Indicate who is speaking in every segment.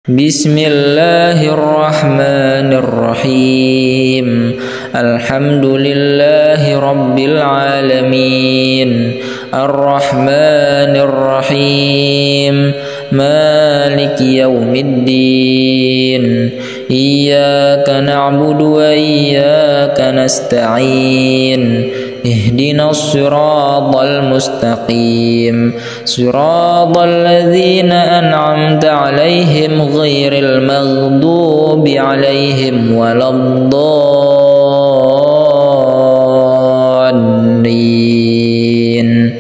Speaker 1: Bismillahirrahmanirrahim. Alhamdulillahi rabbil alamin. Ar-Rahmanir-Rahim. Maliki yaumiddin. Iyyaka na'budu wa iyyaka nasta'in. Ihdinas siratal mustaqim. Siratal ladzina an'amta 'alaihim ghairil maghdubi 'alaihim waladdallin.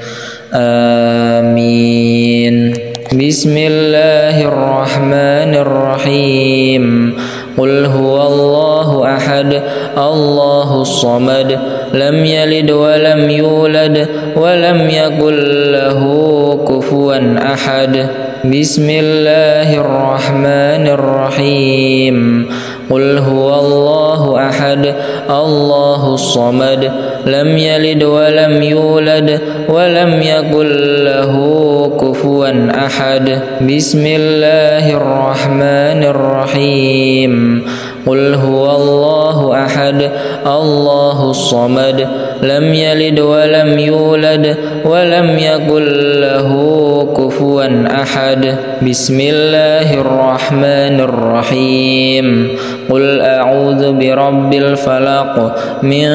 Speaker 1: Amin. Bismillahirrahmanirrahim. Qul huwallahu ahad, Allahus samad, lam yalid wa lam yulad wa lam yakul lahu kufuwan ahad. Bismillahirrahmanirrahim. Qul huwallahu ahad, Allahus samad, lam yalid wa lam yulad wa lam yakul lahu kufuwan ahad. Bismillahirrahmanirrahim. Qul huwallahu ahad, Allahus samad, lam yalid wa lam yulad wa lam yakul lahu kufuwan ahad. Bismillahirrahmanirrahim. Qul a'udzu birabbil falaq, min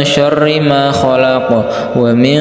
Speaker 1: syarri ma khalaq, wa min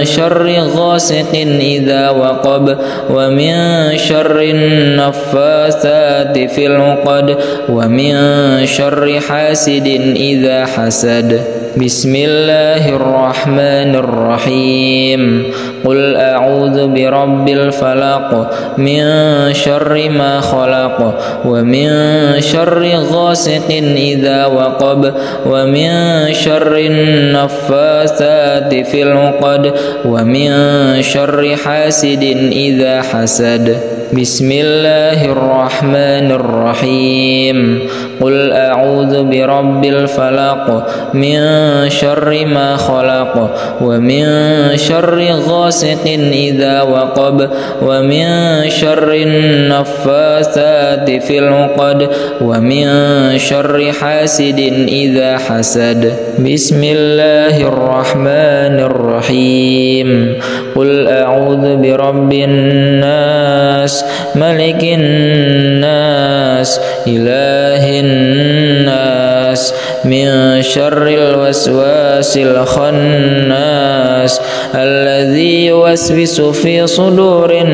Speaker 1: syarri ghasiqin idza waqab, wa min syarri naffatsati fil 'uqad, wa min syarri hasidin idza hasad. Bismillahirrahmanirrahim. Qul a'udzu birabbil falaq, min syarri ma khalaq, wa min syarri ghasiqin idza waqab, wa min syarri naffatsati fil 'uqad, wa min syarri hasidin idza hasad. Bismillahirrahmanirrahim. Qul a'udzu birabbil falaq, min syarri ma khalaq, wa min syarri ghasiqin idza waqab, wa min syarri naffatsati fil 'uqad, wa min syarri hasidin idza hasad. Bismillahirrahmanirrahim. Qul a'udzu birabbin nas, malikin nas, ilahin nas, min syarril waswasil khannas, alladzi yuwaswisu fi sudurin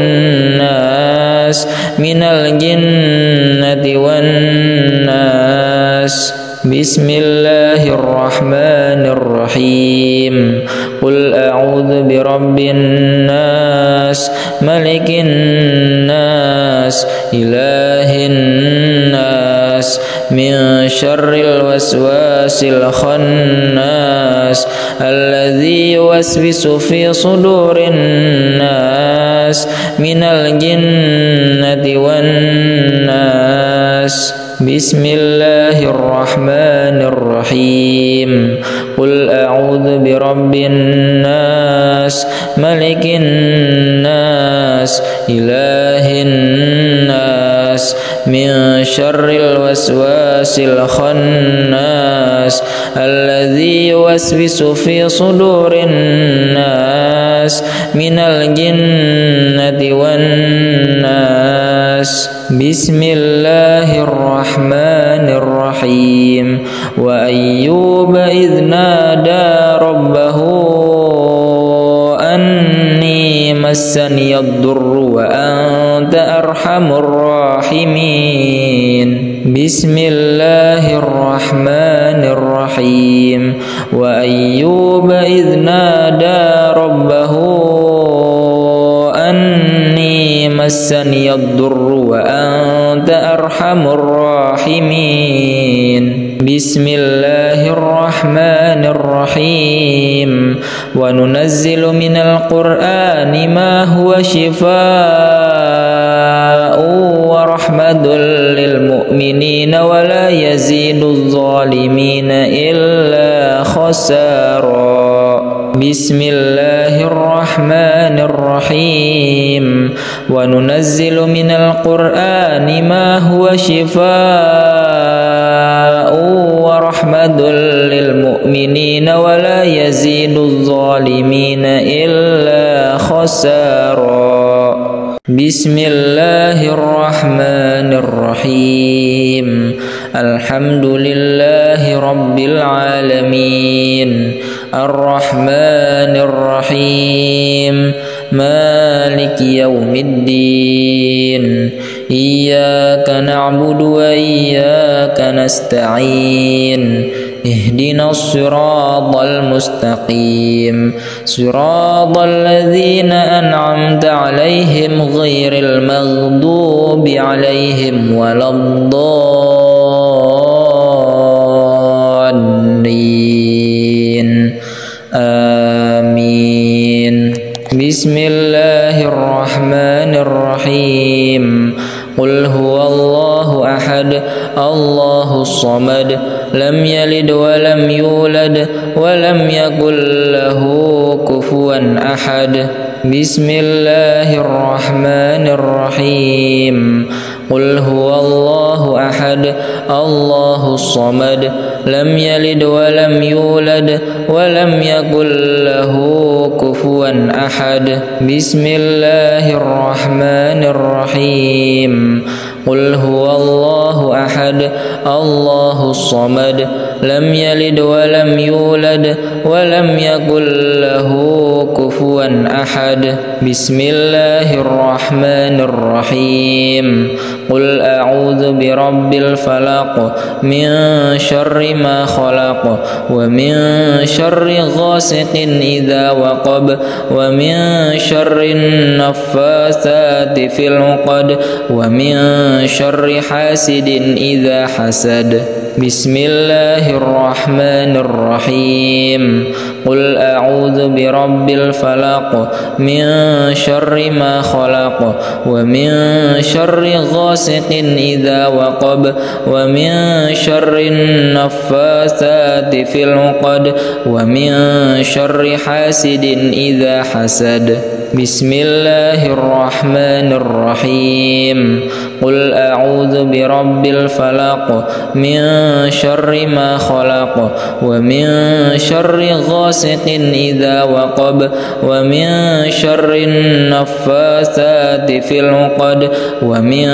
Speaker 1: nas, minal jinnati wan nas. Bismillahirrahmanirrahim. Qul a'udzu birabbin nas, malikin nas, ilahin nas, min syarril waswasil khannas, alladzi yuwaswisu fi sudurin nas, minal jinnati wan nas. Bismillahirrahmanirrahim. Qul a'udzu birabbin nas, malikin nas, ilahin nas, min syarril waswasil khannas, alladzi yuwaswisu fi sudurin nas, minal jinnati wan nas. Bismillahirrahmanirrahim. Wa ayyuba idh nada rabbahu anni massaniyad durru wa anta arhamur rahimin. Bismillahirrahmanirrahim. Wa ayyuba idh nada rabbahu anni massaniyad durru wa anta arhamur rahimin. Bismillahirrahmanirrahim. Wa nunazzilu minal qur'ani ma huwa shifaa'un wa rahmatul lil mu'minina wa la yaziduz zalimina illa khasara. بسم الله الرحمن الرحيم وننزل من القرآن ما هو شفاء ورحمة للمؤمنين ولا يزيد الظالمين إلا خسارا بسم الله الرحمن الرحيم الحمد لله رب العالمين الرحمن الرحيم مالك يوم الدين إياك نعبد وإياك نستعين اهدنا الصراط المستقيم صراط الذين أنعمت عليهم غير المغضوب عليهم ولا الضالين آمين بسم الله الرحمن الرحيم قل هو الله أحد الله الصمد لم يلد ولم يولد ولم يكن له كفوا أحد بسم الله الرحمن الرحيم قل هو الله أحد الله الصمد لم يلد ولم يولد ولم يكن له كفوا أحد بسم الله الرحمن الرحيم قل هو الله أحد الله الصمد لم يلد ولم يولد ولم يكن له كفوا أحد بسم الله الرحمن الرحيم قل أعوذ برب الفلق من شر ما خلق ومن شر غاسق إذا وقب ومن شر النفاثات في العقد ومن شر حاسد إذا حسد بسم الله الرحمن الرحيم قل أعوذ برب الفلق من شر ما خلق ومن شر غاسق إذا وقب ومن شر النفاثات في العقد ومن شر حاسد إذا حسد بسم الله الرحمن الرحيم قل أعوذ برب الفلق من شر ما خلق ومن شر غاسق إذا وقب ومن شر النفاثات في العقد ومن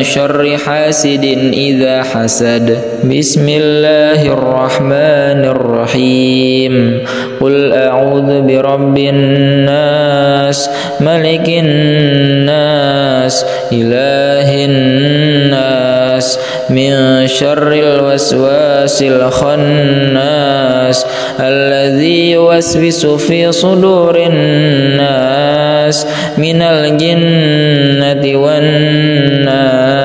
Speaker 1: شر حاسد إذا حسد بسم الله الرحمن الرحيم قل أعوذ برب الناس ملك الناس إله الناس من شر الوسواس الخناس الذي يوسوس في صدور الناس من الجنة والناس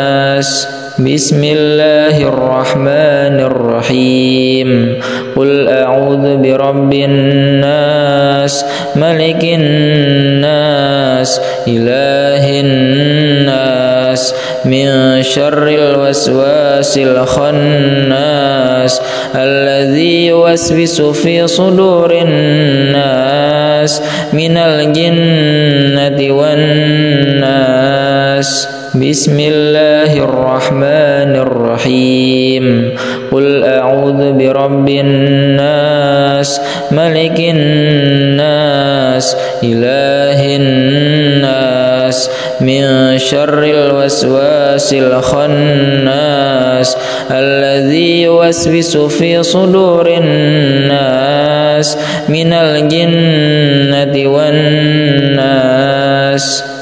Speaker 1: بسم الله الرحمن الرحيم قل أعوذ برب الناس ملك الناس إله الناس من شر الوسواس الخناس الذي يوسوس في صدور الناس من الجنة والناس بسم الله الرحمن الرحيم قل أعوذ برب الناس ملك الناس إله الناس من شر الوسواس الخناس الذي يوسوس في صدور الناس من الجنة والناس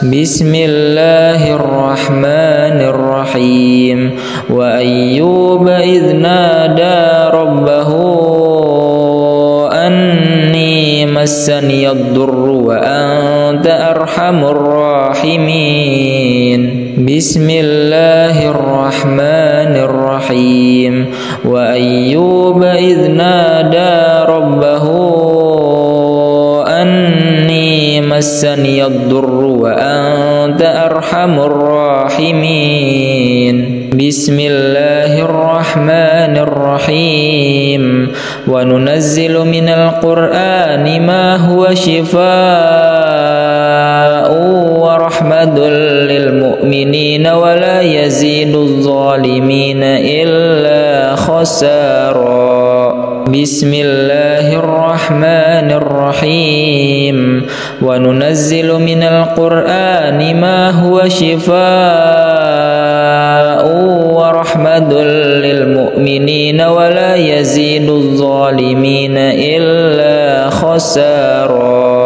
Speaker 1: بسم الله الرحمن الرحيم وأيوب إذ نادى ربه أني مسني الضر وأنت أرحم الراحمين بسم الله الرحمن الرحيم وأيوب إذ نادى ربه أني مسني الضر وأنت أرحم الراحمين بسم الله الرحمن الرحيم وننزل من القرآن ما هو شفاء ورحمة للمؤمنين ولا يزيد الظالمين إلا خسارا بسم الله الرحمن الرحيم وننزل من القرآن ما هو شفاء ورحمة للمؤمنين ولا يزيد الظالمين إلا خسارا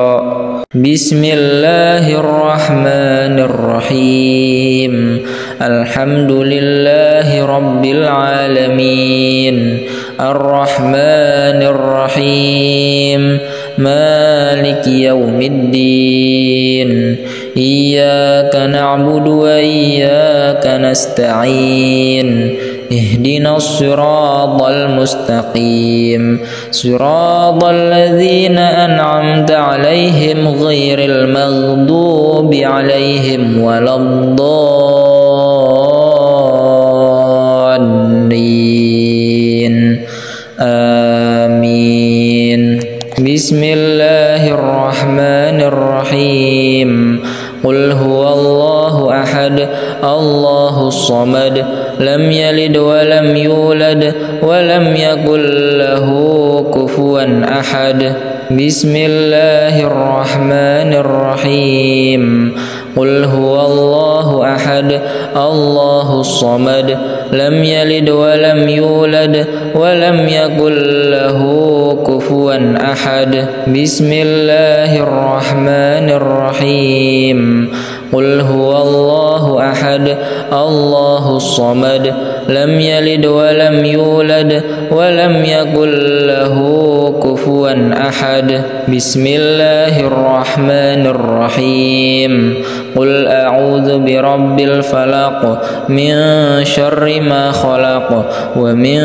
Speaker 1: بسم الله الرحمن الرحيم الحمد لله رب العالمين الرحمن الرحيم مالك يوم الدين إياك نعبد وإياك نستعين اهدنا الصراط المستقيم صراط الذين أنعمت عليهم غير المغضوب عليهم ولا الضالين آمين بسم الله الرحمن الرحيم قل هو الله أحد الله الصمد لم يلد ولم يولد ولم يكن له كفوا أحد بسم الله الرحمن الرحيم قل هو الله أحد الله الصمد لم يلد ولم يولد ولم يكن له كفوا أحد بسم الله الرحمن الرحيم قل هو الله أحد الله الصمد لم يلد ولم يولد ولم يكن له كفوا أحد بسم الله الرحمن الرحيم قل أعوذ برب الفلق من شر ما خلق ومن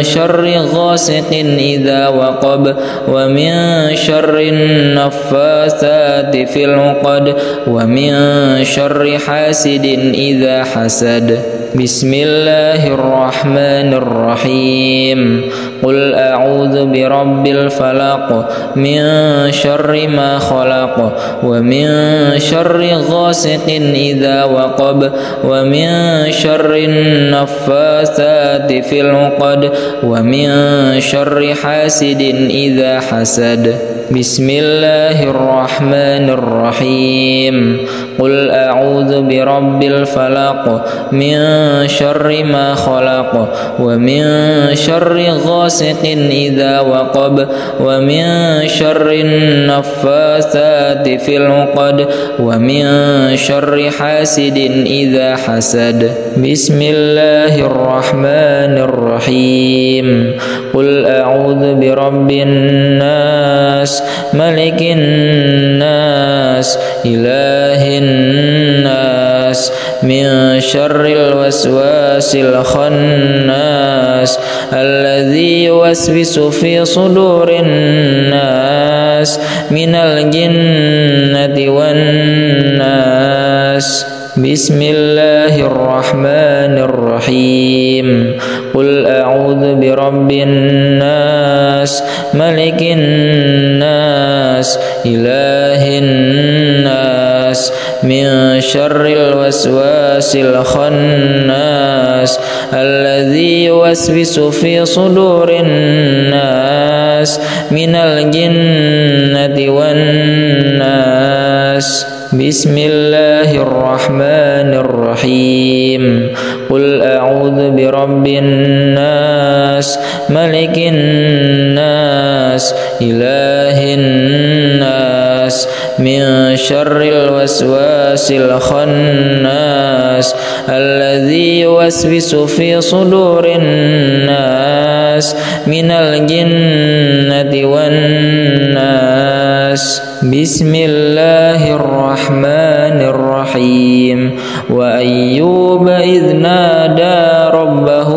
Speaker 1: شر غاسق إذا وقب ومن شر النفاثات في العقد ومن شر حاسد إذا حسد بسم الله الرحمن الرحيم قل أعوذ برب الفلق من شر ما خلق ومن شر غاسق إذا وقب ومن شر النفاثات في العقد ومن شر حاسد إذا حسد بسم الله الرحمن الرحيم قل أعوذ برب الفلق من شر ما خلق ومن شر غاسق إذا وقب ومن شر النفاثات في العقد ومن شر حاسد إذا حسد بسم الله الرحمن الرحيم قل أعوذ برب الناس ملك الناس إله الناس من شر الوسواس الخناس الذي يوسوس في صدور الناس من الجنة والناس بسم الله الرحمن الرحيم قل أعوذ برب الناس ملك الناس إله الناس من شر الوسواس الخناس الذي يوسوس في صدور الناس من الجنة والناس بسم الله الرحمن الرحيم قل أعوذ برب الناس ملك الناس إله الناس من شر الوسواس الخناس الذي يوسوس في صدور الناس من الجنة والناس بسم الله الرحمن الرحيم وأيوب إذ نادى ربه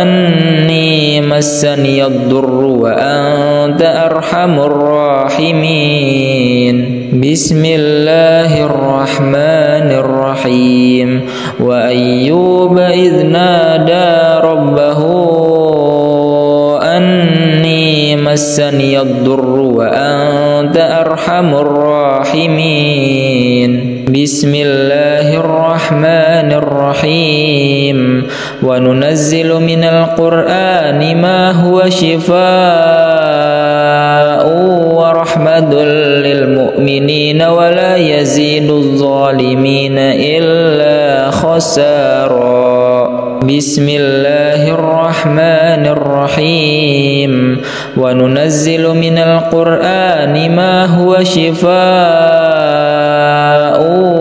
Speaker 1: أني مسني الضر وأنت أرحم الراحمين بسم الله الرحمن الرحيم وأيوب إذ نادى ربه أني مسني الضر وأنت أرحم الراحمين بسم الله الرحمن الرحيم وننزل من القرآن ما هو شفاء ورحمة للمؤمنين ولا يزيد الظالمين إلا خسارا بسم الله الرحمن الرحيم وننزل من القرآن ما هو شفاء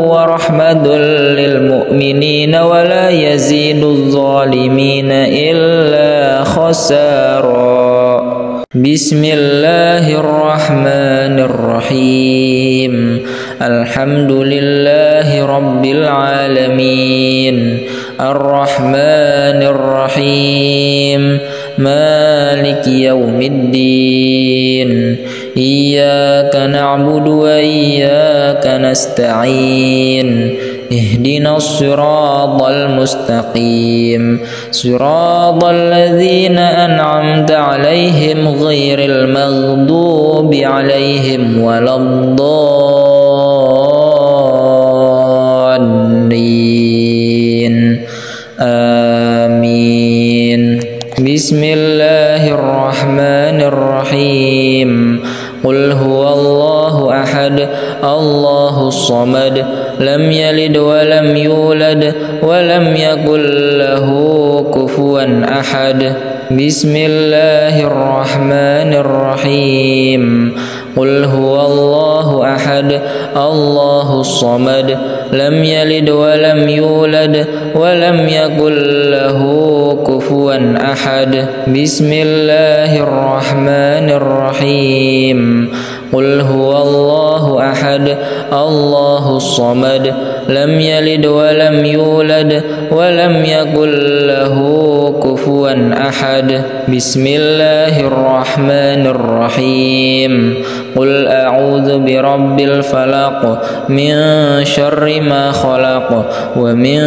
Speaker 1: ورحمة للمؤمنين ولا يزيد الظالمين إلا خسارا بسم الله الرحمن الرحيم الحمد لله رب العالمين الرحمن الرحيم مالك يوم الدين إياك نعبد وإياك نستعين اهدنا الصراط المستقيم صراط الذين أنعمت عليهم غير المغضوب عليهم ولا الضالين آمين بسم الله الرحمن الرحيم قل هو الله أحد الله الصمد لم يلد ولم يولد ولم يكن له كفوا أحد بسم الله الرحمن الرحيم قل هو الله أحد الله الصمد لم يلد ولم يولد ولم يكن له كفوا أحد بسم الله الرحمن الرحيم قل هو الله أحد الله الصمد لم يلد ولم يولد ولم يكن له كفوا أحد بسم الله الرحمن الرحيم قل أعوذ برب الفلق من شر ما خلق ومن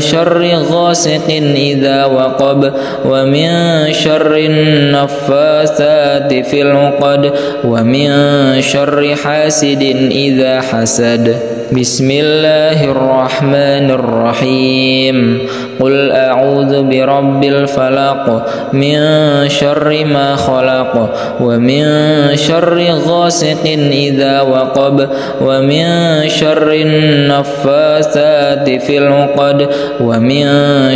Speaker 1: شر غاسق إذا وقب ومن شر النفاثات في العقد ومن شر حاسد إذا حسد بسم الله الرحمن الرحيم قل أعوذ برب الفلق من شر ما خلق ومن شر غاسق إذا وقب ومن شر النفاثات في العقد ومن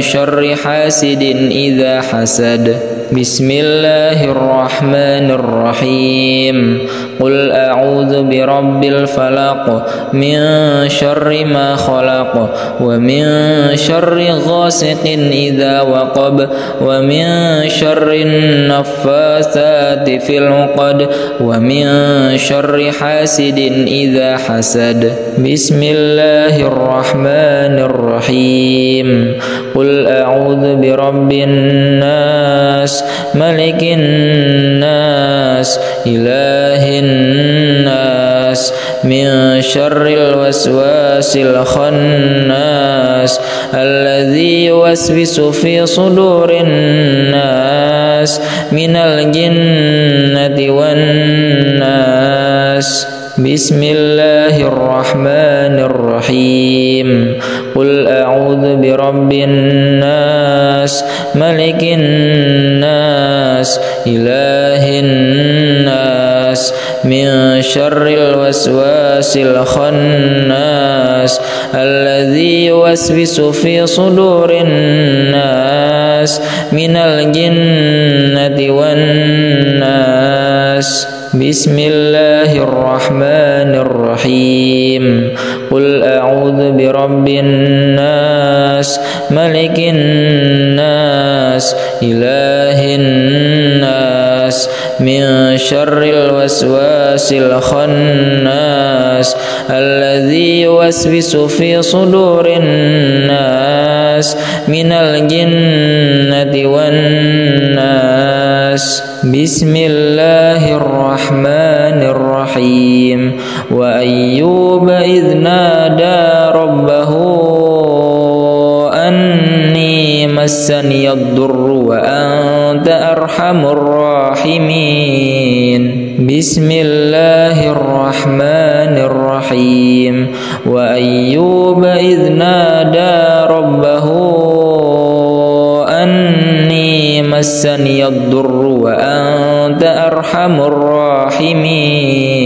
Speaker 1: شر حاسد إذا حسد بسم الله الرحمن الرحيم قل أعوذ برب الفلق من شر ما خلق ومن شر غاسق إذا وقب ومن شر النفاثات في العقد ومن شر حاسد إذا حسد بسم الله الرحمن الرحيم قل أعوذ برب الناس ملك الناس إله الناس من شر الوسواس الخناس الذي يوسوس في صدور الناس من الجنة والناس بسم الله الرحمن الرحيم قل أعوذ برب الناس ملك الناس إله الناس من شر الوسواس الخناس الذي يوسوس في صدور الناس من الجنة والناس بسم الله الرحمن الرحيم قل أعوذ برب الناس ملك الناس إله الناس من شر الوسواس الخناس الذي يوسوس في صدور الناس من الجنة والناس بسم الله الرحمن الرحيم وأيوب إذ نادى ربه مسني الضر وأنت أرحم الراحمين بسم الله الرحمن الرحيم وأيوب إذ نادى ربه أني مسني الضر وأنت أرحم الراحمين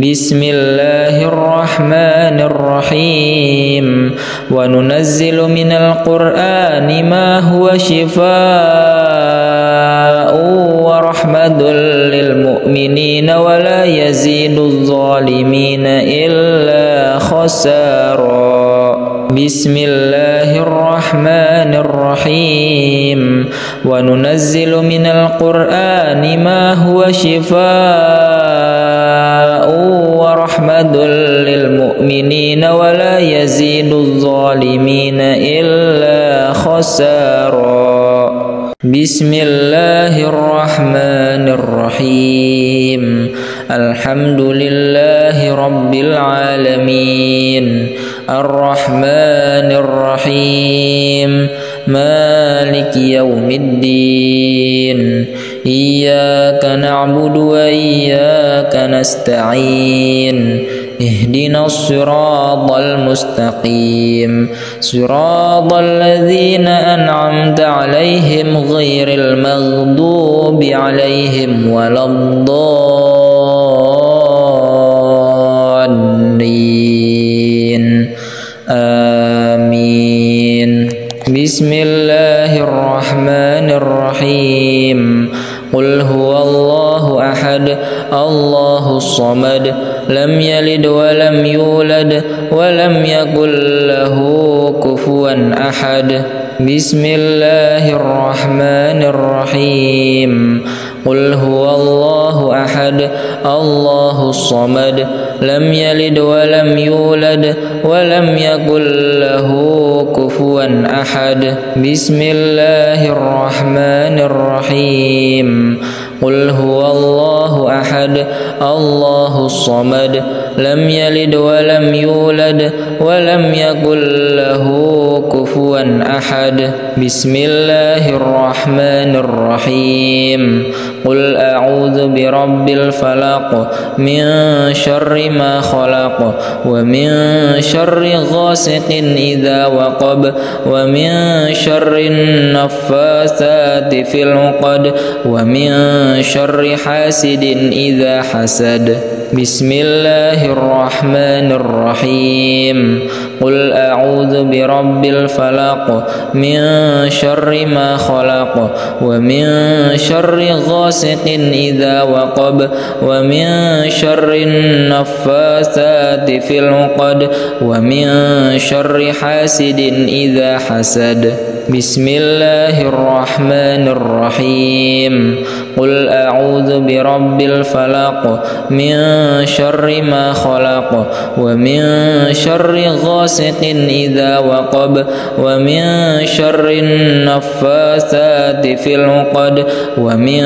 Speaker 1: بسم الله الرحمن الرحيم وننزل من القرآن ما هو شفاء ورحمة للمؤمنين ولا يزيد الظالمين إلا خسارا بسم الله الرحمن الرحيم وننزل من القرآن ما هو شفاء ورحمة للمؤمنين ولا يزيد الظالمين إلا خسارا بسم الله الرحمن الرحيم الحمد لله رب العالمين الرحمن الرحيم مالك يوم الدين إياك نعبد وإياك نستعين اهدنا الصراط المستقيم صراط الذين أنعمت عليهم غير المغضوب عليهم ولا الضالين آمين بسم الله الرحمن الرحيم قل هو الله أحد الله الصمد لم يلد ولم يولد ولم يكن له كفوا أحد بسم الله الرحمن الرحيم قل هو الله أحد الله الصمد لم يلد ولم يولد ولم يكن له كفوا أحد بسم الله الرحمن الرحيم قل هو الله أحد الله الصمد لم يلد ولم يولد ولم يكن له كفوا أحد بسم الله الرحمن الرحيم قل أعوذ برب الفلق من شر ما خلق ومن شر غاسق إذا وقب ومن شر النفاثات في العقد ومن شر حاسد إذا حسد بسم الله الرحمن الرحيم قل أعوذ برب الفلق من شر ما خلق ومن شر غاسق إذا وقب ومن شر النفاثات في العقد ومن شر حاسد إذا حسد بسم الله الرحمن الرحيم قل أعوذ برب الفلق من شر ما خلق ومن شر غاسق إذا وقب ومن شر النفاثات في العقد ومن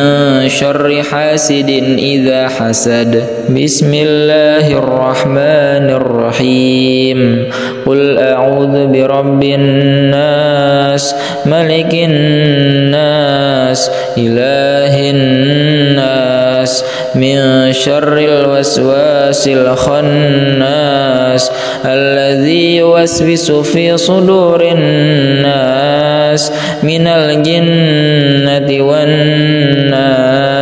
Speaker 1: شر حاسد إذا حسد بسم الله الرحمن الرحيم قل أعوذ برب الناس ملك الناس إله الناس من شر الوسواس الخناس الذي يوسوس في صدور الناس من الجنة والناس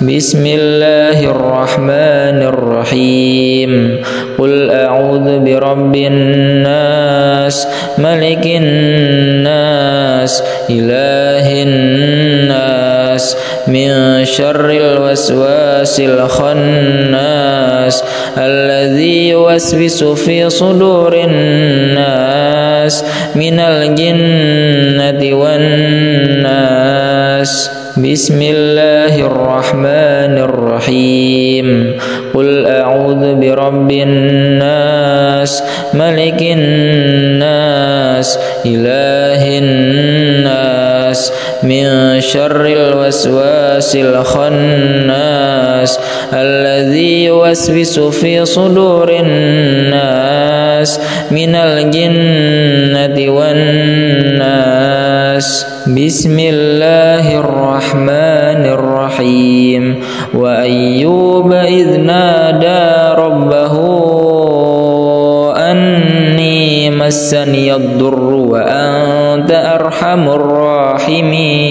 Speaker 1: بسم الله الرحمن الرحيم قل أعوذ برب الناس ملك الناس إله الناس من شر الوسواس الخناس الذي يوسوس في صدور الناس من الجنة والناس بسم الله الرحمن الرحيم قل أعوذ برب الناس ملك الناس إله الناس من شر الوسواس الخناس الذي يوسوس في صدور الناس من الجنة والناس بسم الله الرحمن الرحيم وأيوب إذ نادى ربه أني مسني الضر وأنت أرحم الراحمين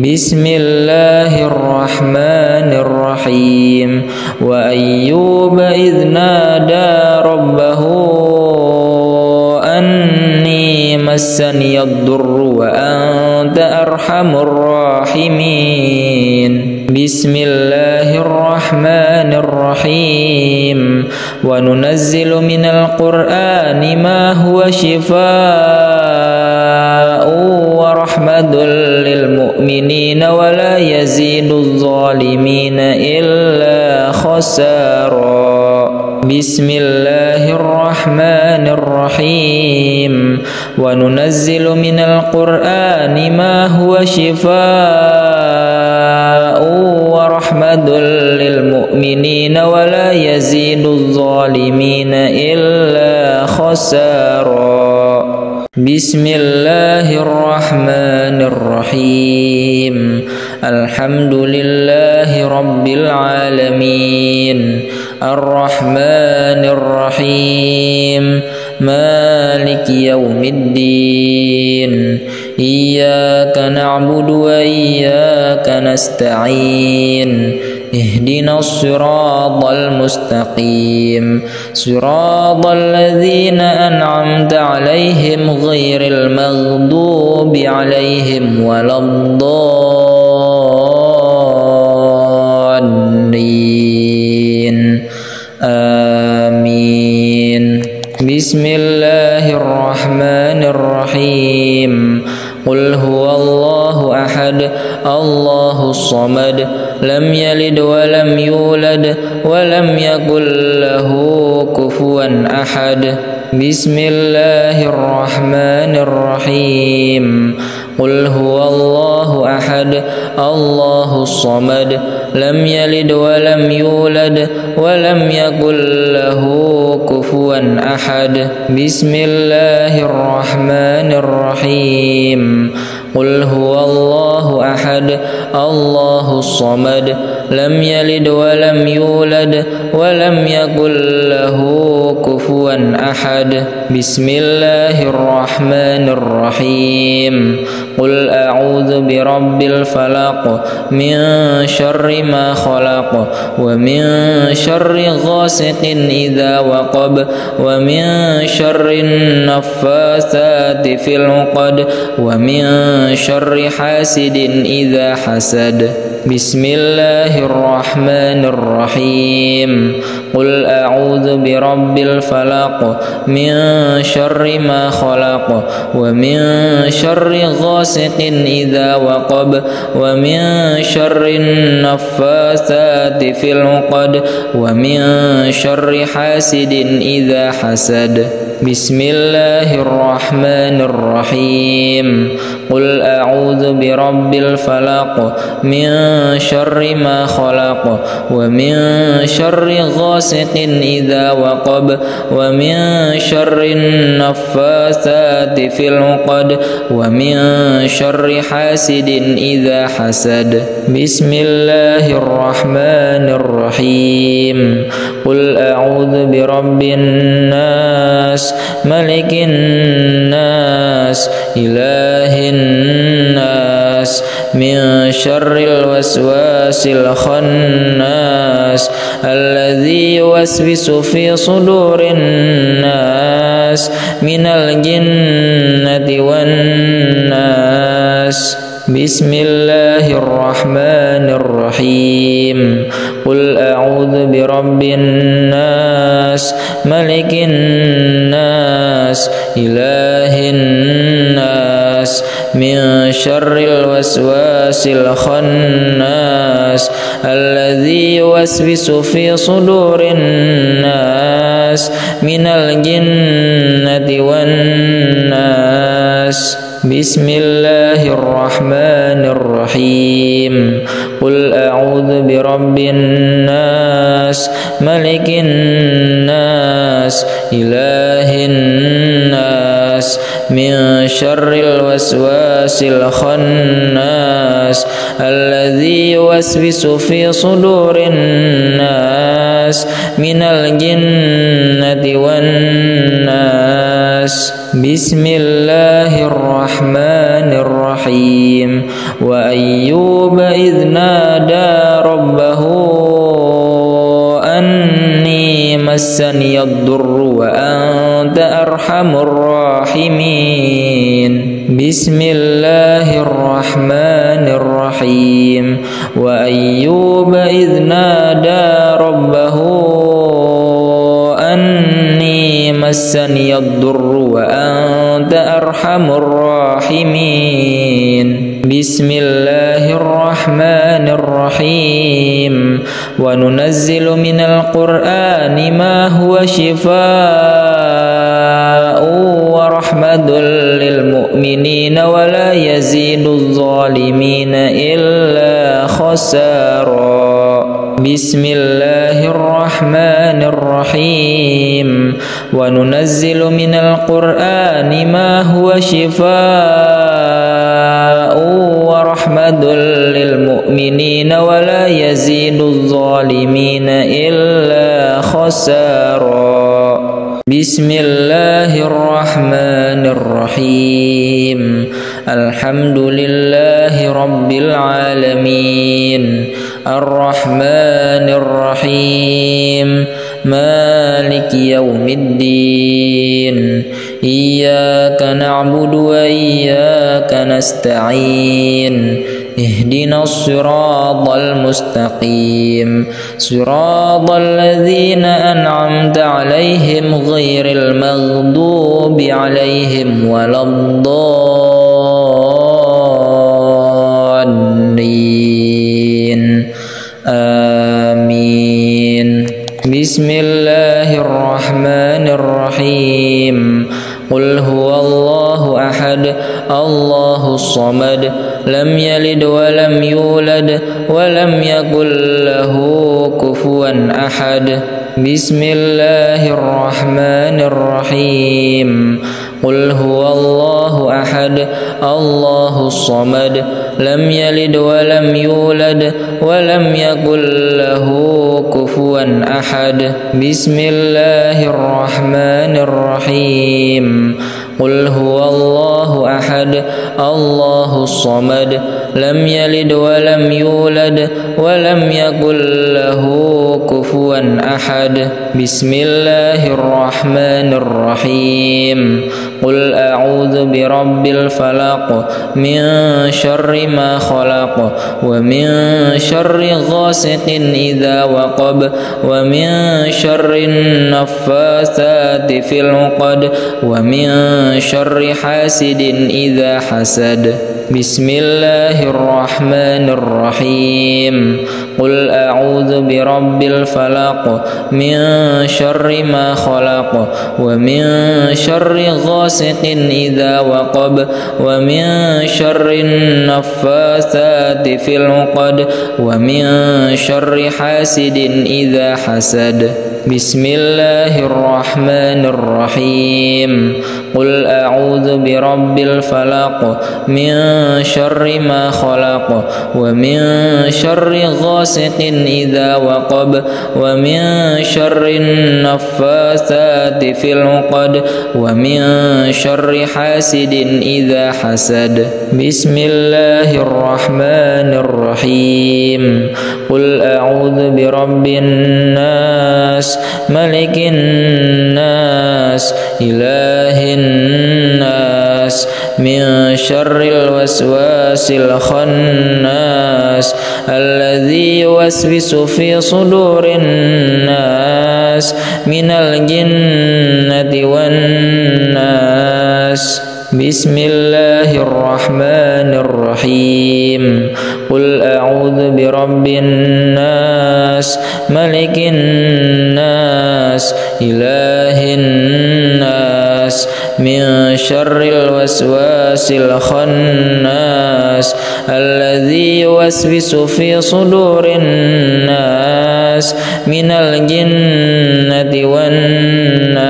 Speaker 1: بسم الله الرحمن الرحيم وأيوب إذ نادى ربه أني مسني الضر وأنت أرحم الراحمين بسم الله الرحمن الرحيم وننزل من القرآن ما هو شفاء ورحمة للمؤمنين ولا يزيد الظالمين إلا خسارا بسم الله الرحمن الرحيم وننزل من القرآن ما هو شفاء ورحمة للمؤمنين ولا يزيد الظالمين إلا خسارا بسم الله الرحمن الرحيم الحمد لله رب العالمين الرحمن الرحيم مالك يوم الدين إياك نعبد وإياك نستعين اهدنا الصراط المستقيم صراط الذين أنعمت عليهم غير المغضوب عليهم ولا الضالين آمين بسم الله الرحمن الرحيم قل هو الله أحد الله الصمد لم يلد ولم يولد ولم يكن له كفوا أحد بسم الله الرحمن الرحيم قل هو الله أحد الله الصمد لم يلد ولم يولد ولم يكن له كفوا أحد بسم الله الرحمن الرحيم قل هو الله أحد الله الصمد لم يلد ولم يولد ولم يكن له كفوا أحد بسم الله الرحمن الرحيم قل أعوذ برب الفلق من شر ما خلق ومن شر غاسق إذا وقب ومن شر النفاثات في العقد ومن شر حاسد إذا حسد بسم الله الرحمن الرحيم قل أعوذ برب الفلق من شر ما خلق ومن شر غاسق إذا وقب ومن شر النفاثات في العقد ومن شر حاسد إذا حسد بسم الله الرحمن الرحيم قل أعوذ برب الفلق من شر ما خلق ومن شر غاسق إذا وقب ومن شر النفاثات في العقد ومن شر حاسد إذا حسد بسم الله الرحمن الرحيم قل أعوذ برب الناس ملك الناس إله الناس من شر الوسواس الخناس الذي يوسوس في صدور الناس من الجنة والناس بسم الله الرحمن الرحيم قل أعوذ برب الناس ملك الناس إله الناس من شر الوسواس الخناس الذي يوسوس في صدور الناس من الجنة والناس بسم الله الرحمن الرحيم قل أعوذ برب الناس ملك الناس إله الناس من شر الوسواس الخناس الذي يوسوس في صدور الناس من الجنة والناس. بسم الله الرحمن الرحيم. وأيوب إذ نادى ربه أني مسني الضر وأنت أرحم الراحمين. بسم الله الرحمن الرحيم. وأيوب إذ نادى ربه أني مسني الضر وأنت أرحم الراحمين. بسم الله الرحمن الرحيم. وننزل من القرآن ما هو شفاء ورحمة للمؤمنين ولا يزيد الظالمين إلا خسارا. بسم الله الرحمن الرحيم. وننزل من القرآن ما هو شفاء ورحمة للمؤمنين ولا يزيد الظالمين إلا خسارا. بسم الله الرحمن الرحيم. الحمد لله رب العالمين الرحمن الرحيم مالك يوم الدين. إياك نعبد وإياك نستعين. اهدنا الصراط المستقيم صراط الذين أنعمت عليهم غير المغضوب عليهم ولا الضالين. آمين. بسم الله الرحمن الرحيم. قل هو الله أحد الله الصمد لم يلد ولم يولد ولم يكن له كفوا أحد. بسم الله الرحمن الرحيم. قل هو الله أحد الله الصمد لم يلد ولم يولد ولم يكن له كفوا أحد. بسم الله الرحمن الرحيم. قل هو الله أحد الله الصمد لم يلد ولم يولد ولم يكن له كفوا أحد. بسم الله الرحمن الرحيم. قل أعوذ برب الفلق من شر ما خلق ومن شر غاسق إذا وقب ومن شر النفاثات في العقد ومن شر حاسد إذا حسد. بسم الله الرحمن الرحيم. قل أعوذ برب الفلق من شر ما خلق ومن شر غاسق إذا وقب ومن شر النفاثات في العقد ومن شر حاسد إذا حسد. بسم الله الرحمن الرحيم. قل أعوذ برب الفلق من شر ما خلق ومن شر غاسق إذا وقب ومن شر النفاثات في العقد ومن شر حاسد إذا حسد. بسم الله الرحمن الرحيم. قل أعوذ برب الناس ملك الناس إله الناس من شر الوسواس الخناس الذي يوسوس في صدور الناس من الجنة والناس. بسم الله الرحمن الرحيم. قل أعوذ برب الناس ملك الناس إله الناس من شر الوسواس الخناس الذي يوسوس في صدور الناس من الجنة والناس.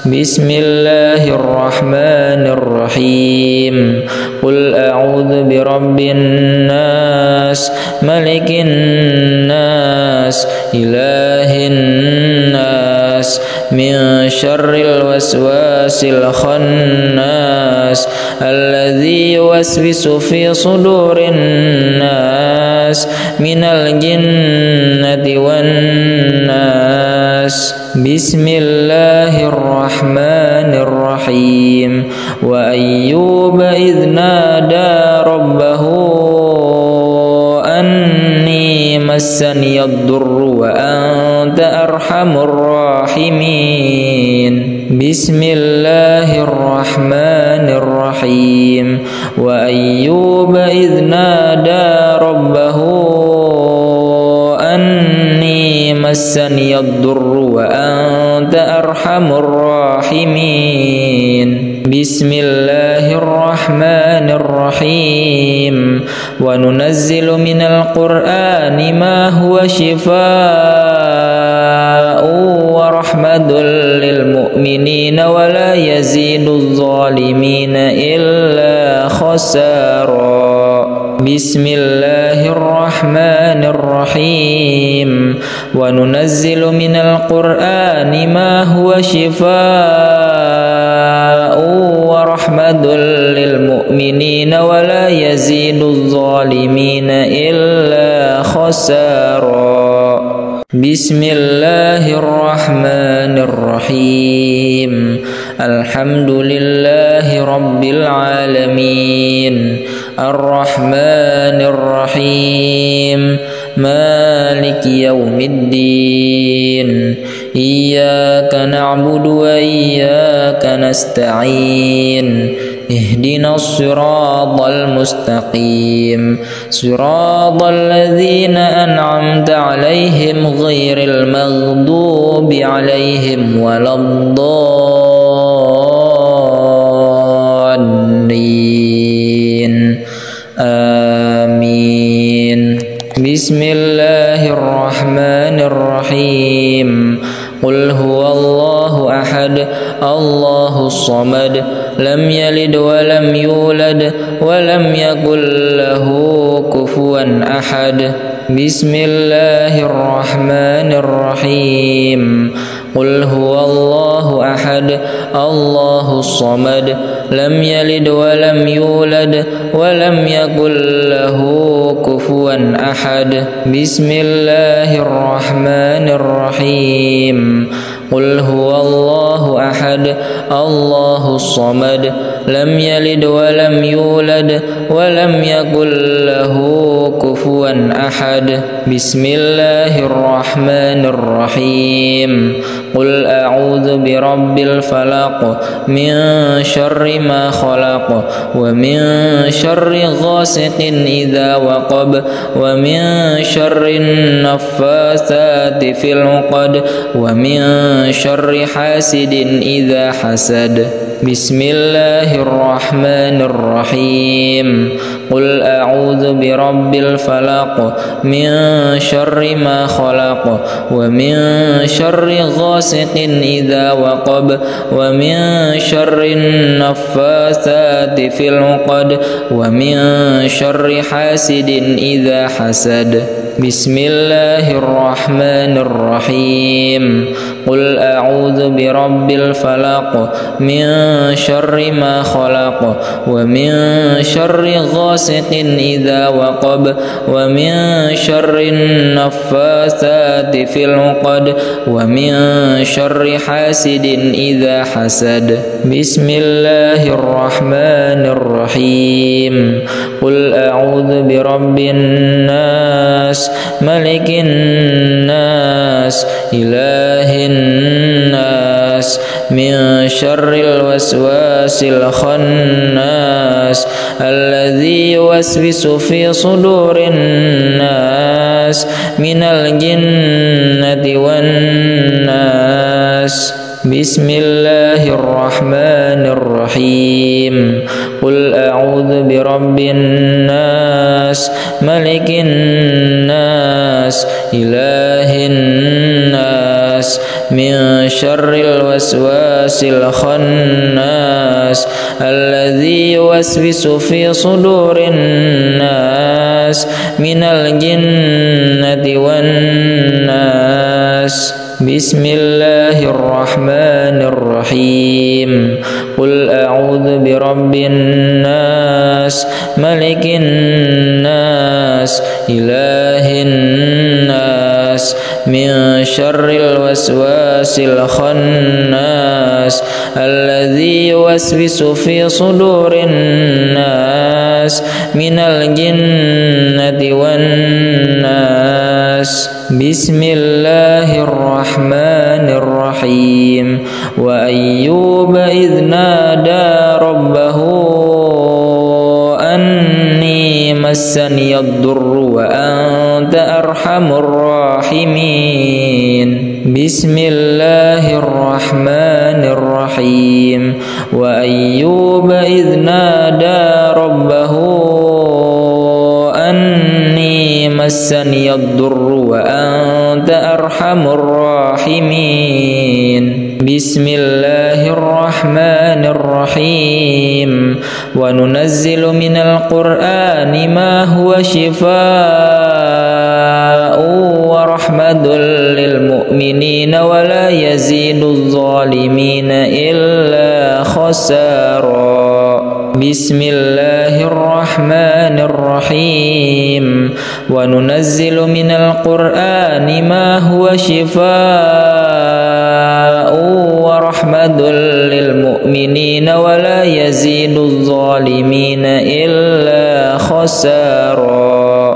Speaker 1: بسم الله الرحمن الرحيم قل أعوذ برب الناس ملك الناس إله الناس من شر الوسواس الخناس الذي يوسوس في صدور الناس من الجنة والناس بسم الله الرحمن الرحيم وأيوب إذ نادى ربه أني مسني الضر وأنت أرحم الراحمين بسم الله الرحمن الرحيم وأيوب إذ نادى ربه أني مسني الضر وأنت أرحم الراحمين بسم الله الرحمن الرحيم وننزل من القرآن ما هو شفاء ورحمة للمؤمنين ولا يزيد الظالمين إلا خسارا بسم الله الرحمن الرحيم وننزل من القرآن ما هو شفاء ورحمة للمؤمنين ولا يزيد الظالمين إلا خسارا بسم الله الرحمن الرحيم الحمد لله رب العالمين الرحمن الرحيم مالك يوم الدين إياك نعبد وإياك نستعين اهدنا الصراط المستقيم صراط الذين أنعمت عليهم غير المغضوب عليهم ولا الضالين آمين بسم الله الرحمن الرحيم قل هو الله أحد الله الصمد لم يلد ولم يولد ولم يكن له كفوا أحد بسم الله الرحمن الرحيم قل هو الله أحد الله الصمد لم يلد ولم يولد ولم يكن له كفوا أحد بسم الله الرحمن الرحيم قل هو الله أحد الله الصمد لم يلد ولم يولد ولم يكن له كفوا أحد بسم الله الرحمن الرحيم قل أعوذ برب الفلق من شر ما خلق ومن شر غاسق إذا وقب ومن شر النفاثات في العقد ومن شر حاسد إذا حسد بسم الله الرحمن الرحيم قل أعوذ برب الفلق من شر ما خلق ومن شر غاسق إذا وقب ومن شر النفاثات في العقد ومن شر حاسد إذا حسد بسم الله الرحمن الرحيم قل أعوذ برب الفلق من شر ما خلق ومن شر غاسق إذا وقب ومن شر النفاثات في العقد ومن شر حاسد إذا حسد بسم الله الرحمن الرحيم قل أعوذ برب الناس ملك الناس إله الناس من شر الوسواس الخناس الذي يوسوس في صدور الناس من الجنة والناس بسم الله الرحمن الرحيم قل أعوذ برب الناس ملك الناس إله الناس من شر الوسواس الخناس الذي يوسوس في صدور الناس من الجنة والناس. بسم الله الرحمن الرحيم. قل أعوذ برب الناس ملك الناس إله الناس من شر الوسواس الخناس الذي يوسوس في صدور الناس من الجنة والناس. بسم الله الرحمن الرحيم. وأيوب إذ نادى ربه أني مسني الضر وأنت أرحم الراحمين. بسم الله الرحمن الرحيم. وأيوب إذ نادى ربه أني مسني الضر وأنت أرحم الراحمين. بسم الله الرحمن الرحيم. وننزل من القرآن ما هو شفاء ورحمة للمؤمنين ولا يزيد الظالمين إلا خسارا. بسم الله الرحمن الرحيم. وننزل من القرآن ما هو شفاء ورحمة للمؤمنين ولا يزيد الظالمين إلا خسارا.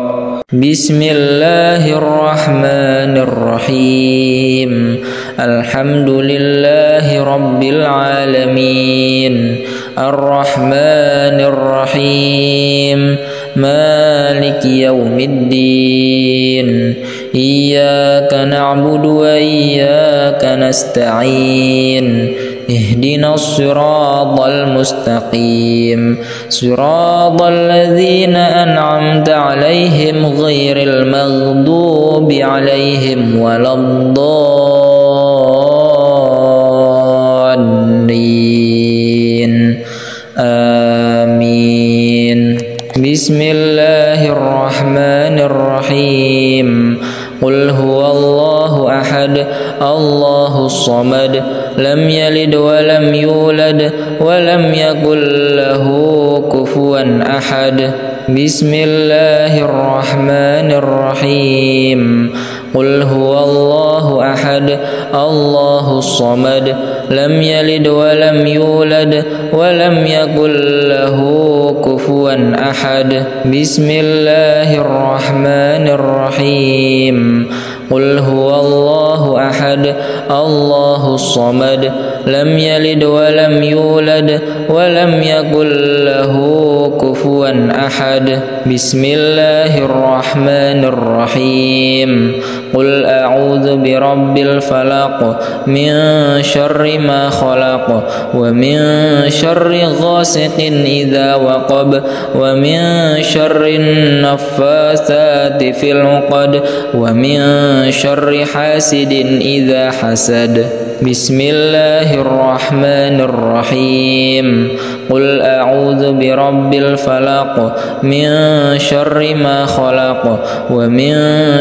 Speaker 1: بسم الله الرحمن الرحيم. الحمد لله رب العالمين الرحمن الرحيم مالك يوم الدين. إياك نعبد وإياك نستعين. اهدنا الصراط المستقيم صراط الذين أنعمت عليهم غير المغضوب عليهم ولا الضالين. آمين. بسم الله الرحمن الرحيم. قل هو الله أحد الله الصمد لم يلد ولم يولد ولم يكن له كفوا أحد. بسم الله الرحمن الرحيم. قل هو الله أحد الله الصمد لم يلد ولم يولد ولم يكن له كفوا أحد. بسم الله الرحمن الرحيم. قل هو الله أحد الله الصمد لم يلد ولم يولد ولم يكن له كفوا أحد. بسم الله الرحمن الرحيم. قل أعوذ برب الفلق من شر ما خلق ومن شر غاسق إذا وقب ومن شر النفاثات في العقد ومن شر حاسد إذا حسد. بسم الله الرحمن الرحيم. قل أعوذ برب الفلق من شر ما خلق ومن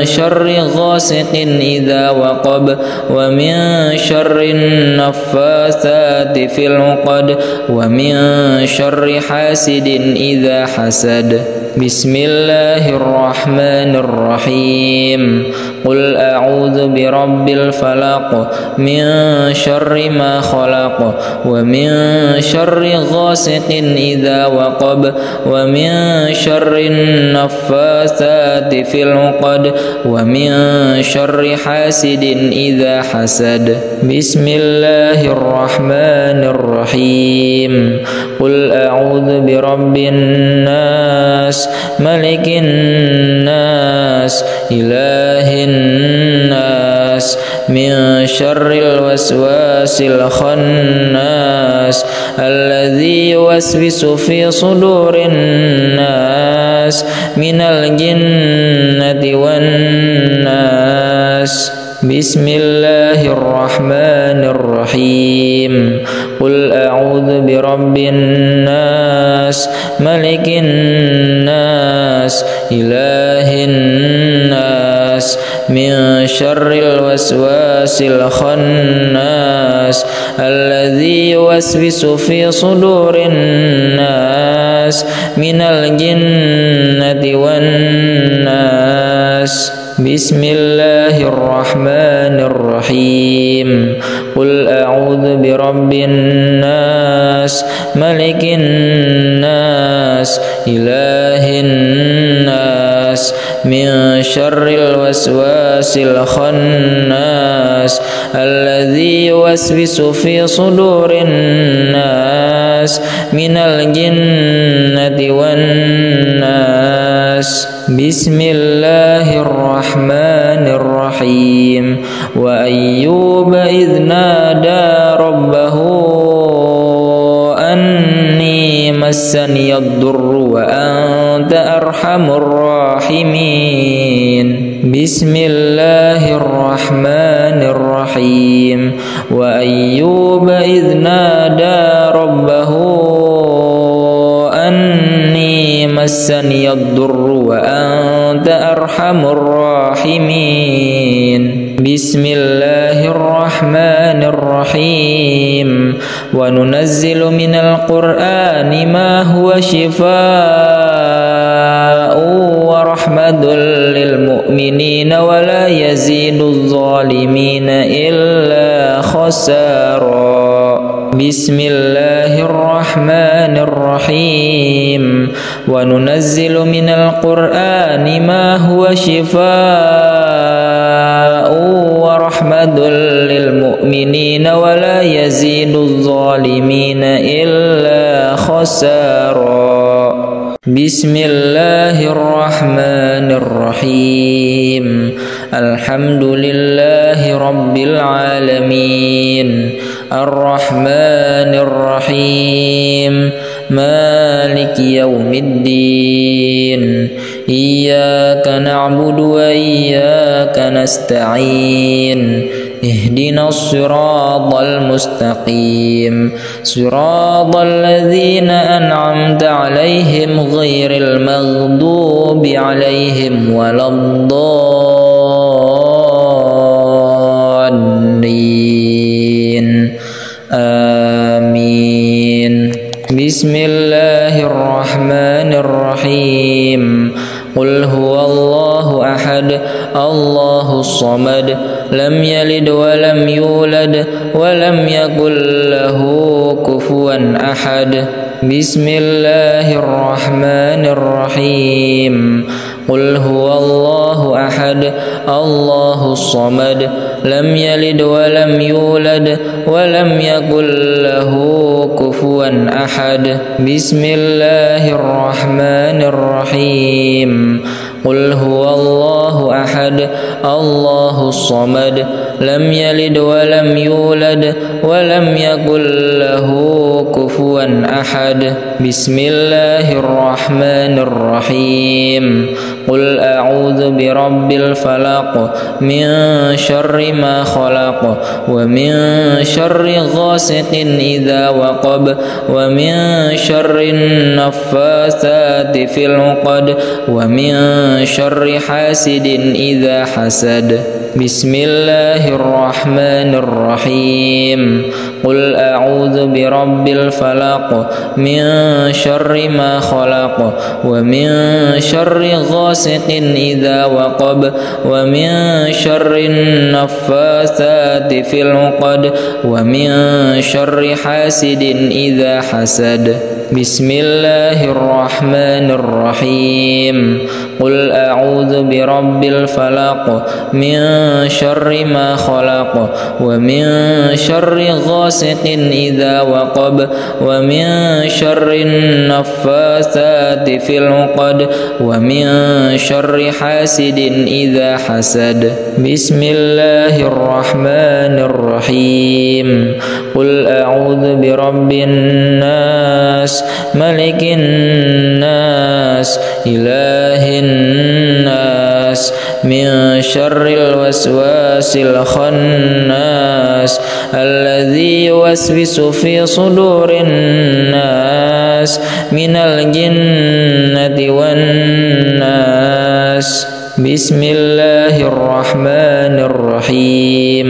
Speaker 1: شر غاسق إذا وقب ومن شر النفاثات في العقد ومن شر حاسد إذا حسد. بسم الله الرحمن الرحيم. قل أعوذ برب الفلق من شر ما خلق ومن شر غاسق إذا وقب ومن شر النفاثات في العقد ومن شر حاسد إذا حسد. بسم الله الرحمن الرحيم. قل أعوذ برب الناس ملك الناس إله الناس من شر الوسواس الخناس الذي يوسوس في صدور الناس من الجنة والناس. بسم الله الرحمن الرحيم قل أعوذ برب الناس ملك الناس إله الناس من شر الوسواس الخناس الذي يوسوس في صدور الناس من الجنة والناس بسم الله الرحمن الرحيم قل أعوذ برب الناس ملك الناس إله الناس من شر الوسواس الخناس الذي يوسوس في صدور الناس من الجنة والناس بسم الله الرحمن الرحيم وأيوب إذ نادى ربه أني مسني الضر وأنت أرحم الراحمين بسم الله الرحمن الرحيم وأيوب إذ نادى ربه أني مسني الضر وأنت أرحم الراحمين بسم الله الرحمن الرحيم وننزل من القرآن ما هو شفاء ورحمة للمؤمنين ولا يزيد الظالمين إلا خسارا بسم الله الرحمن الرحيم وننزل من القرآن ما هو شفاء ورحمة للمؤمنين ولا يزيد الظالمين إلا خسارا بسم الله الرحمن الرحيم الحمد لله رب العالمين الرحمن الرحيم مالك يوم الدين إياك نعبد وإياك نستعين اهدنا الصراط المستقيم صراط الذين أنعمت عليهم غير المغضوب عليهم ولا الضالين آمين بسم الله الرحمن الرحيم قل هو الله أحد الله الصمد لم يلد ولم يولد ولم يكن له كفوا أحد بسم الله الرحمن الرحيم قل هو الله أحد الله الصمد لم يلد ولم يولد ولم يكن له كفوا أحد بسم الله الرحمن الرحيم قل هو الله أحد الله الصمد لم يلد ولم يولد ولم يكن له كفوا أحد بسم الله الرحمن الرحيم قل أعوذ برب الفلق من شر ما خلق ومن شر غاسق إذا وقب ومن شر النفاثات في العقد ومن شر حاسد إذا حسد بسم الله الرحمن الرحيم قل أعوذ برب الفلق من شر ما خلق ومن شر غاسق إذا وقب ومن شر النفاثات في العقد ومن شر حاسد إذا حسد بسم الله الرحمن الرحيم قل أعوذ برب الفلق من شر ما خلق ومن شر غاسق إذا وقب ومن شر النفاثات في العقد ومن شر حاسد إذا حسد بسم الله الرحمن الرحيم قل أعوذ برب الناس ملك الناس إله الناس من شر الوسواس الخناس الذي يوسوس في صدور الناس من الجنة والناس. بسم الله الرحمن الرحيم.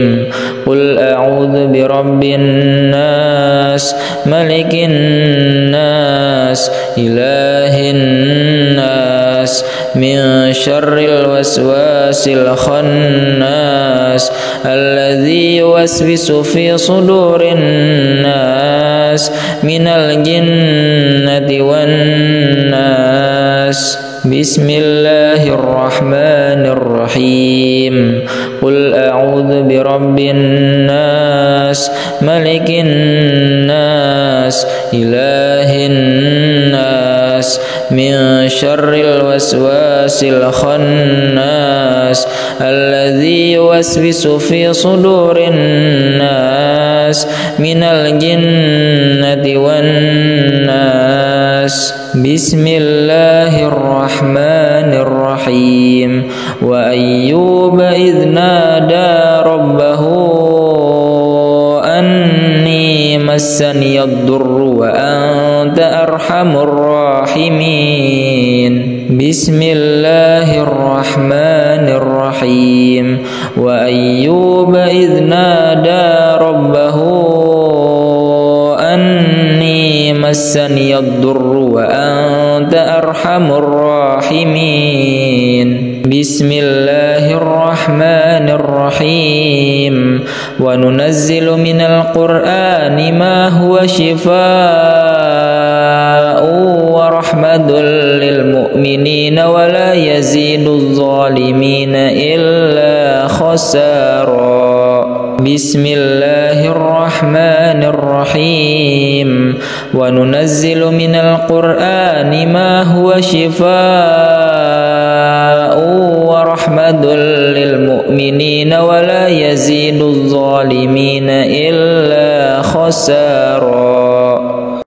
Speaker 1: قل أعوذ برب الناس ملك الناس إله الناس من شر الوسواس الخناس الذي يوسوس في صدور الناس من الجنة والناس. بسم الله الرحمن الرحيم. قل أعوذ برب الناس ملك الناس إله الناس من شر الوسواس الخناس الذي يوسوس في صدور الناس من الجنة والناس. بسم الله الرحمن الرحيم. وأيوب إذ نادى ربه أني مسني الضر وأنت أرحم الراحمين. بسم الله الرحمن الرحيم. وأيوب إذ نادى ربه أني مسني الضر وأنت أرحم الراحمين. بسم الله الرحمن الرحيم. وننزل من القرآن ما هو شفاء ورحمة للمؤمنين ولا يزيد الظالمين إلا خسارا. بسم الله الرحمن الرحيم. وننزل من القرآن ما هو شفاء ورحمة للمؤمنين ولا يزيد الظالمين إلا خسارا.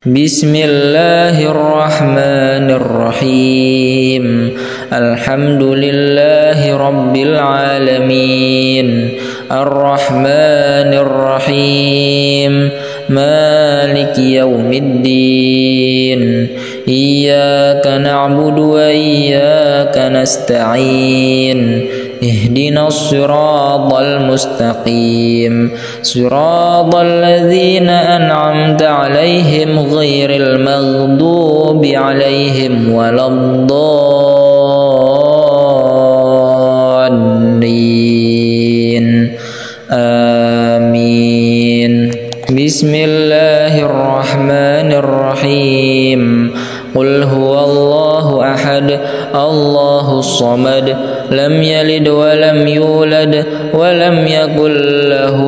Speaker 1: بسم الله الرحمن الرحيم. الحمد لله رب العالمين الرحمن الرحيم مالك يوم الدين. إياك نعبد وإياك نستعين. اهدنا الصراط المستقيم صراط الذين أنعمت عليهم غير المغضوب عليهم ولا الضالين. آمين. بسم الله الرحمن الرحيم. قل هو الله أحد الله الصمد لم يلد ولم يولد ولم يكن له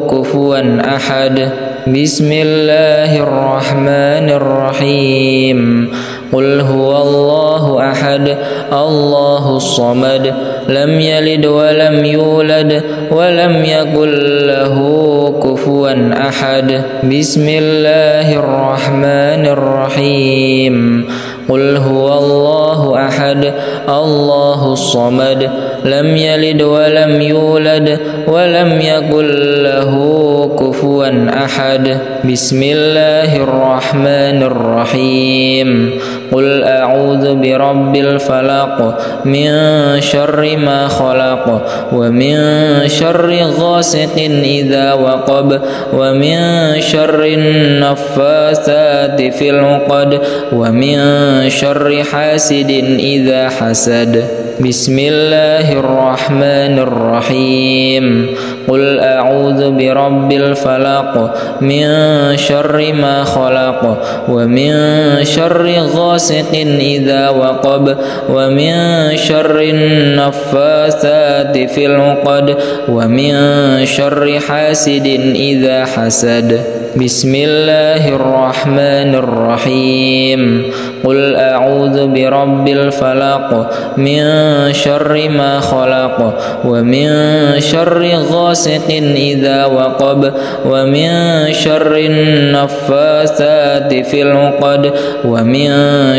Speaker 1: كفوا أحد. بسم الله الرحمن الرحيم. قل هو الله أحد الله الصمد لم يلد ولم يولد ولم يكن له كفوا أحد. بسم الله الرحمن الرحيم. قل هو الله أحد الله الصمد لم يلد ولم يولد ولم يكن له كفوا أحد. بسم الله الرحمن الرحيم. قل أعوذ برب الفلق من شر ما خلق ومن شر غاسق إذا وقب ومن شر النفاثات في العقد ومن شر حاسد إذا حسد. بسم الله الرحمن الرحيم. قل أعوذ برب الفلق من شر ما خلق ومن شر غاسق إذا وقب ومن شر النفاثات في العقد ومن شر حاسد إذا حسد. بسم الله الرحمن الرحيم. قل أعوذ برب الفلق من شر ما خلق ومن شر غاسق إذا وقب ومن شر النفاثات في العقد ومن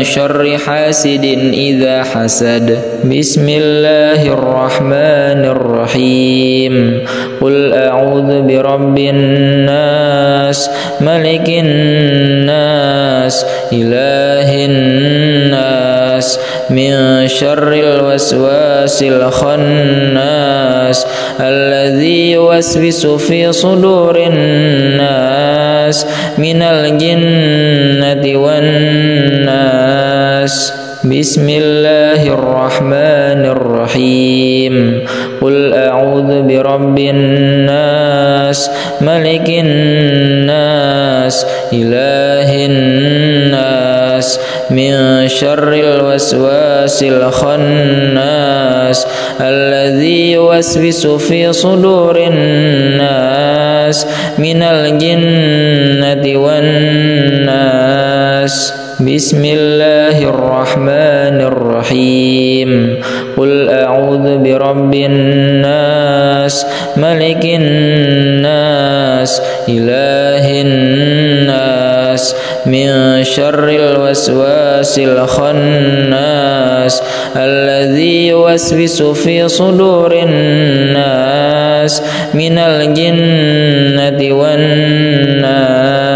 Speaker 1: شر حاسد إذا حسد. بسم الله الرحمن الرحيم. قل أعوذ برب الناس ملك الناس إله الناس من شر الوسواس الخناس الذي يوسوس في صدور الناس من الجنة والناس. بسم الله الرحمن الرحيم. قل أعوذ برب الناس ملك الناس إله الناس من شر الوسواس الخناس الذي يوسوس في صدور الناس من الجنة والناس. بسم الله الرحمن الرحيم. قل أعوذ برب الناس ملك الناس إله الناس من شر الوسواس الخناس الذي يوسوس في صدور الناس من الجنة والناس.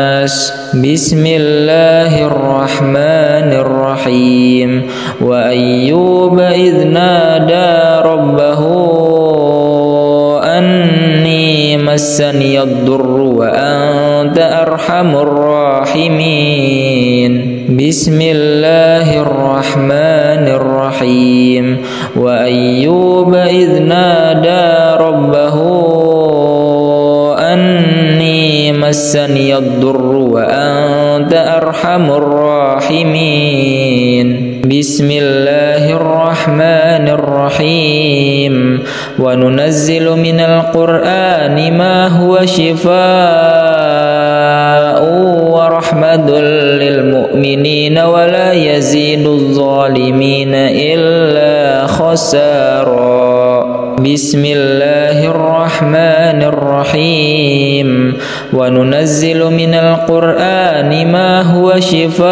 Speaker 1: بسم الله الرحمن الرحيم. وأيوب إذ نادى ربه أني مسني الضر وأنت أرحم الراحمين. بسم الله الرحمن الرحيم. وأيوب إذ نادى ربه أني مسني الضر وأنت أرحم الراحمين. بسم الله الرحمن الرحيم. وننزل من القرآن ما هو شفاء ورحمة للمؤمنين ولا يزيد الظالمين إلا خسارا. بسم الله الرحمن الرحيم. وننزل من القرآن ما هو شفاء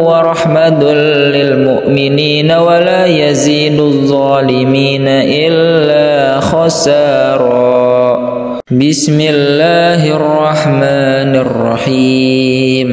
Speaker 1: ورحمة للمؤمنين ولا يزيد الظالمين إلا خسارا. بسم الله الرحمن الرحيم.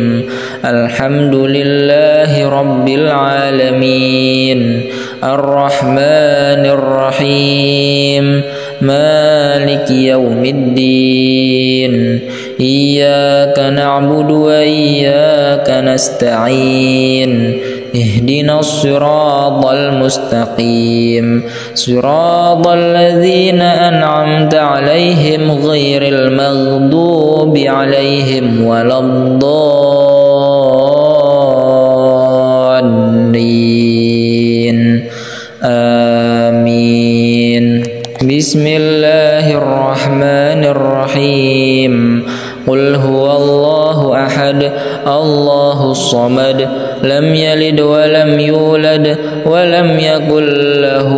Speaker 1: الحمد لله رب العالمين الرحمن الرحيم مالك يوم الدين إياك نعبد وإياك نستعين اهدنا الصراط المستقيم صراط الذين أنعمت عليهم غير المغضوب عليهم ولا الضالين آمين. بسم الله الرحمن الرحيم. قل هو الله أحد الله الصمد لم يلد ولم يولد ولم يكن له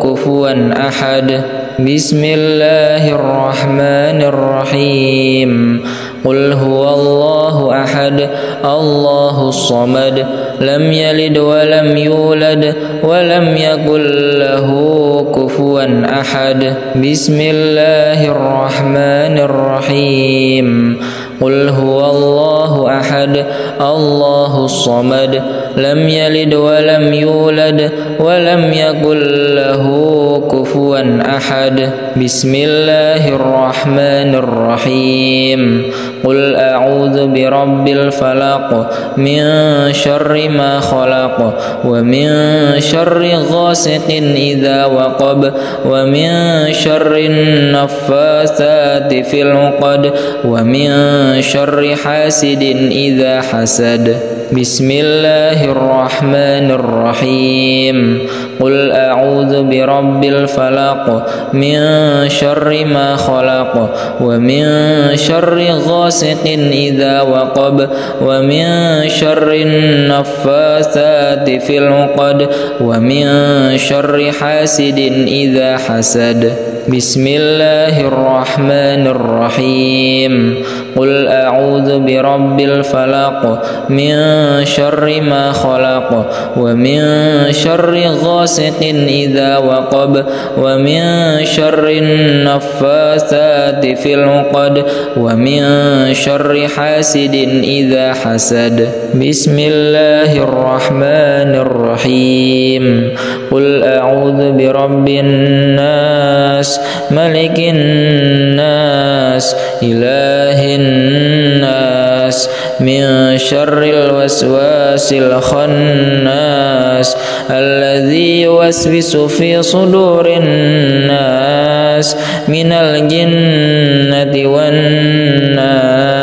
Speaker 1: كفوا أحد. بسم الله الرحمن الرحيم. قل هو الله أحد الله الصمد لم يلد ولم يولد ولم يكن له كفوا أحد. بسم الله الرحمن الرحيم. قل هو الله أحد الله الصمد لم يلد ولم يولد ولم يكن له كفوا أحد. بسم الله الرحمن الرحيم. قل أعوذ برب الفلق من شر ما خلق ومن شر غاسق إذا وقب ومن شر النفاثات في العقد ومن شر حاسد إذا حسد. بسم الله الرحمن الرحيم قل أعوذ برب الفلق من شر ما خلق ومن شر غاسق إذا وقب ومن شر النفاثات في العقد ومن شر حاسد إذا حسد بسم الله الرحمن الرحيم قل أعوذ برب الفلق من شر ما خلق ومن شر غاسق إذا وقب ومن شر النفاثات في العقد ومن شر حاسد إذا حسد بسم الله الرحمن الرحيم قل أعوذ برب الناس ملك الناس إله الناس من شر الوسواس الخناس الذي يوسوس في صدور الناس من الجنة والناس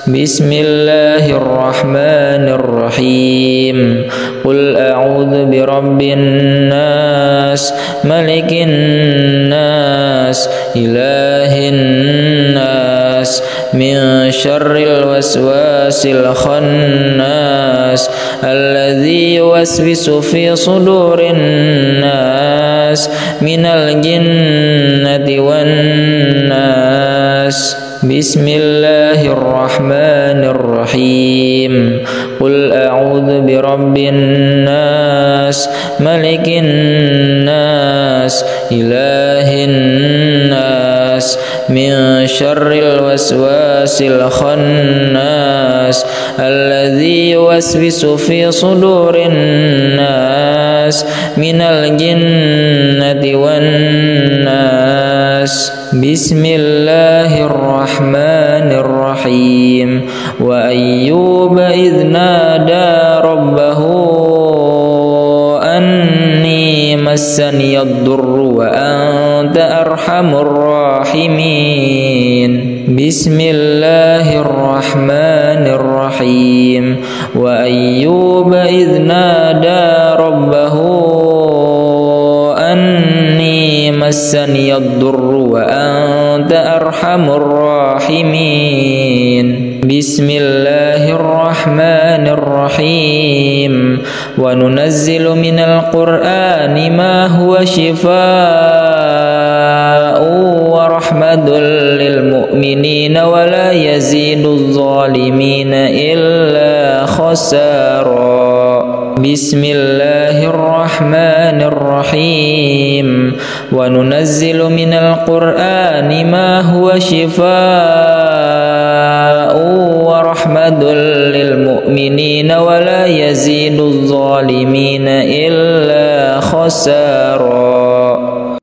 Speaker 1: بسم الله الرحمن الرحيم قل أعوذ برب الناس ملك الناس إله الناس من شر الوسواس الخناس الذي يوسوس في صدور الناس من الجنة والناس بسم الله الرحمن الرحيم قل أعوذ برب الناس ملك الناس إله الناس من شر الوسواس الخناس الذي يوسوس في صدور الناس من الجنة والناس بسم الله الرحمن الرحيم وأيوب إذ نادى ربه أني مسني الضر وأنت أرحم الراحمين بسم الله الرحمن الرحيم وأيوب إذ نادى ربه أني مسني الضر وأنت أرحم الراحمين بسم الله الرحمن الرحيم وننزل من القرآن ما هو شفاء ورحمة للمؤمنين ولا يزيد الظالمين إلا خسارا بسم الله الرحمن الرحيم وننزل من القرآن ما هو شفاء ورحمة للمؤمنين ولا يزيد الظالمين إلا خسارا